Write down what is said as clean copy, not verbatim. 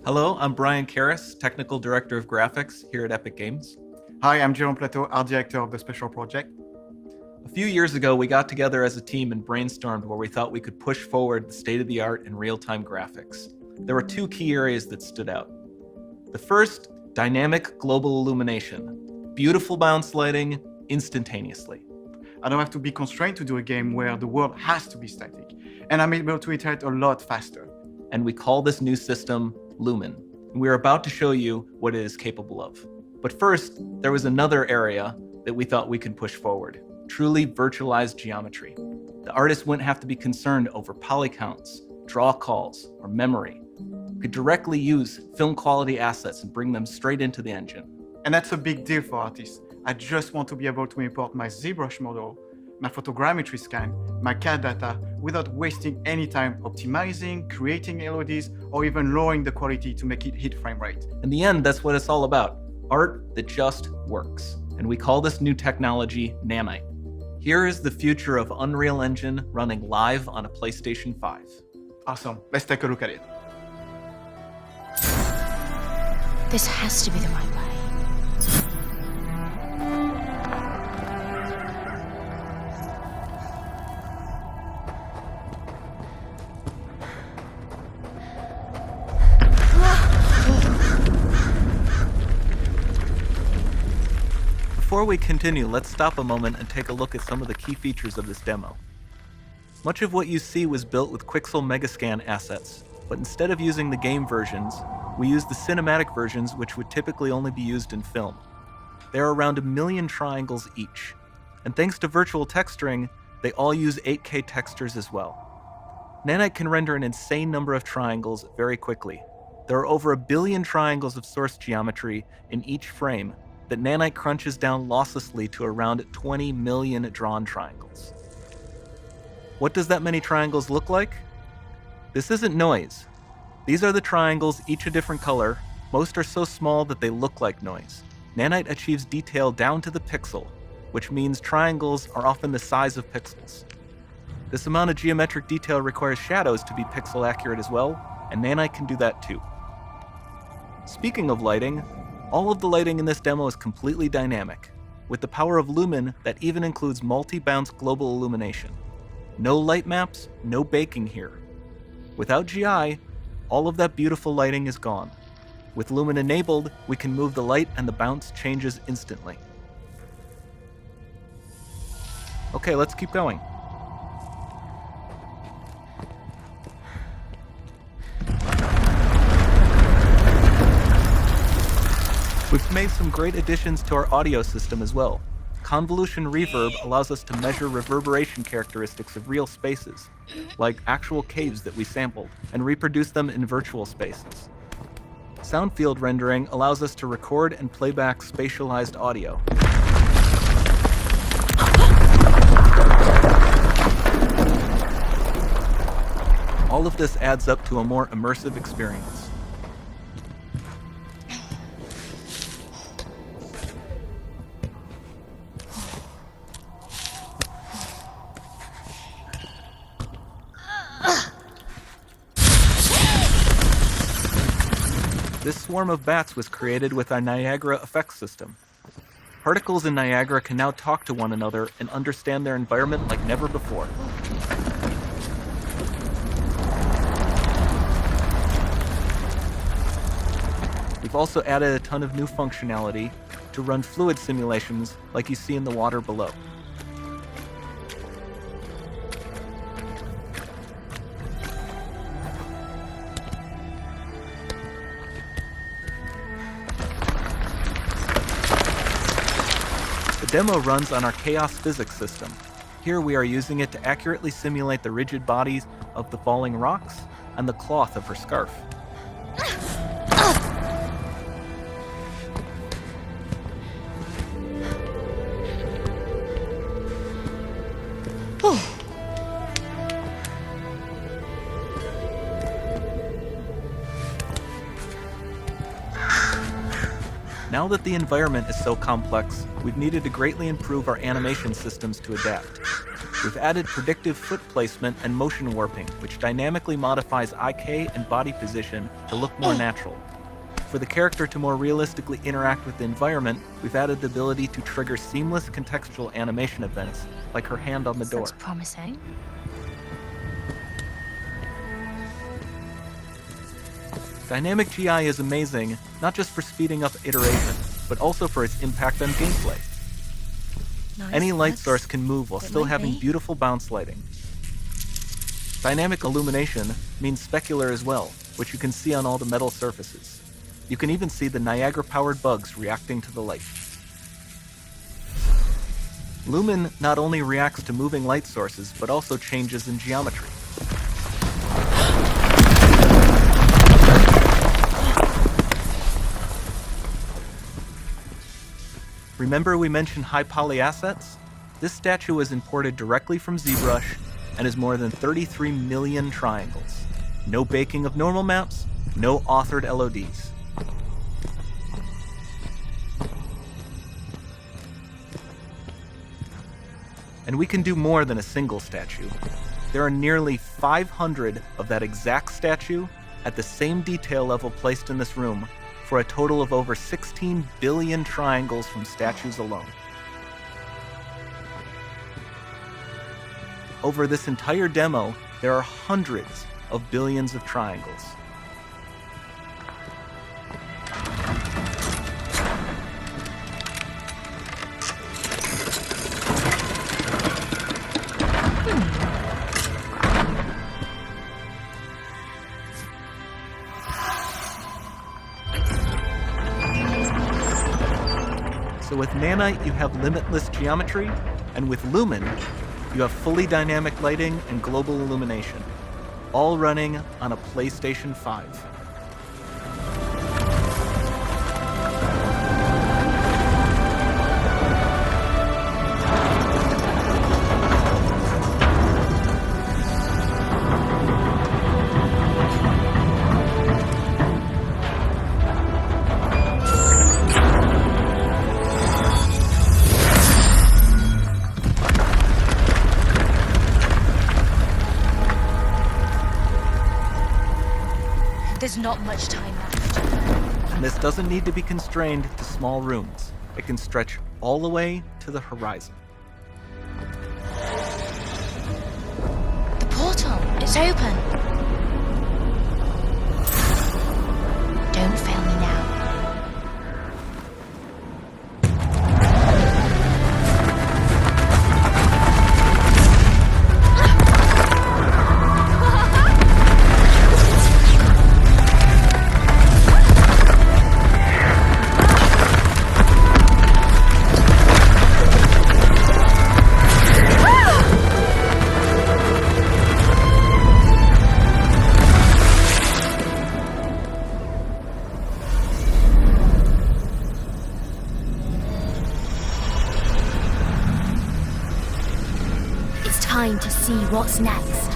Hello, I'm Brian Karras, Technical Director of Graphics here at Epic Games. Hi, I'm Jerome Plateau, Art Director of the Special Project. A few years ago, we got together as a team and brainstormed where we thought we could push forward the state-of-the-art in real-time graphics. There were two key areas that stood out. The first, dynamic global illumination. Beautiful bounce lighting, instantaneously. I don't have to be constrained to do a game where the world has to be static, and I'm able to iterate a lot faster. And we call this new system Lumen. And we're about to show you what it is capable of. But first, there was another area that we thought we could push forward. Truly virtualized geometry. The artist wouldn't have to be concerned over poly counts, draw calls, or memory. We could directly use film quality assets and bring them straight into the engine. And that's a big deal for artists. I just want to be able to import my ZBrush model, my photogrammetry scan, my CAD data without wasting any time optimizing, creating LODs, or even lowering the quality to make it hit frame rate. In the end, that's what it's all about. Art that just works. And we call this new technology Nanite. Here is the future of Unreal Engine running live on a PlayStation 5. Awesome, let's take a look at it. This has to be the right way. Before we continue, let's stop a moment and take a look at some of the key features of this demo. Much of what you see was built with Quixel Megascan assets, but instead of using the game versions, we used the cinematic versions, which would typically only be used in film. There are around 1 million triangles each, and thanks to virtual texturing, they all use 8K textures as well. Nanite can render an insane number of triangles very quickly. There are over 1 billion triangles of source geometry in each frame that Nanite crunches down losslessly to around 20 million drawn triangles. What does that many triangles look like? This isn't noise. These are the triangles, each a different color. Most are so small that they look like noise. Nanite achieves detail down to the pixel, which means triangles are often the size of pixels. This amount of geometric detail requires shadows to be pixel accurate as well, and Nanite can do that too. Speaking of lighting, all of the lighting in this demo is completely dynamic. With the power of Lumen, that even includes multi-bounce global illumination. No light maps, no baking here. Without GI, all of that beautiful lighting is gone. With Lumen enabled, we can move the light and the bounce changes instantly. Okay, let's keep going. We've made some great additions to our audio system as well. Convolution reverb allows us to measure reverberation characteristics of real spaces, like actual caves that we sampled, and reproduce them in virtual spaces. Sound field rendering allows us to record and playback spatialized audio. All of this adds up to a more immersive experience. This swarm of bats was created with our Niagara effects system. Particles in Niagara can now talk to one another and understand their environment like never before. We've also added a ton of new functionality to run fluid simulations like you see in the water below. The demo runs on our chaos physics system. Here we are using it to accurately simulate the rigid bodies of the falling rocks and the cloth of her scarf. Now that the environment is so complex, we've needed to greatly improve our animation systems to adapt. We've added predictive foot placement and motion warping, which dynamically modifies IK and body position to look more natural. For the character to more realistically interact with the environment, we've added the ability to trigger seamless contextual animation events, like her hand on the door. Looks promising. Dynamic GI is amazing, not just for speeding up iteration, but also for its impact on gameplay. Nice. Any light source can move while It still might having be. beautiful bounce lighting. Dynamic illumination means specular as well, which you can see on all the metal surfaces. You can even see the Niagara-powered bugs reacting to the light. Lumen not only reacts to moving light sources, but also changes in geometry. Remember we mentioned high poly assets? This statue was imported directly from ZBrush and is more than 33 million triangles. No baking of normal maps, no authored LODs. And we can do more than a single statue. There are nearly 500 of that exact statue at the same detail level placed in this room, for a total of over 16 billion triangles from statues alone. Over this entire demo, there are hundreds of billions of triangles. So with Nanite, you have limitless geometry, and with Lumen, you have fully dynamic lighting and global illumination, all running on a PlayStation 5. There's not much time left. And this doesn't need to be constrained to small rooms. It can stretch all the way to the horizon. The portal, it's open. Don't fail me now. It's time to see what's next.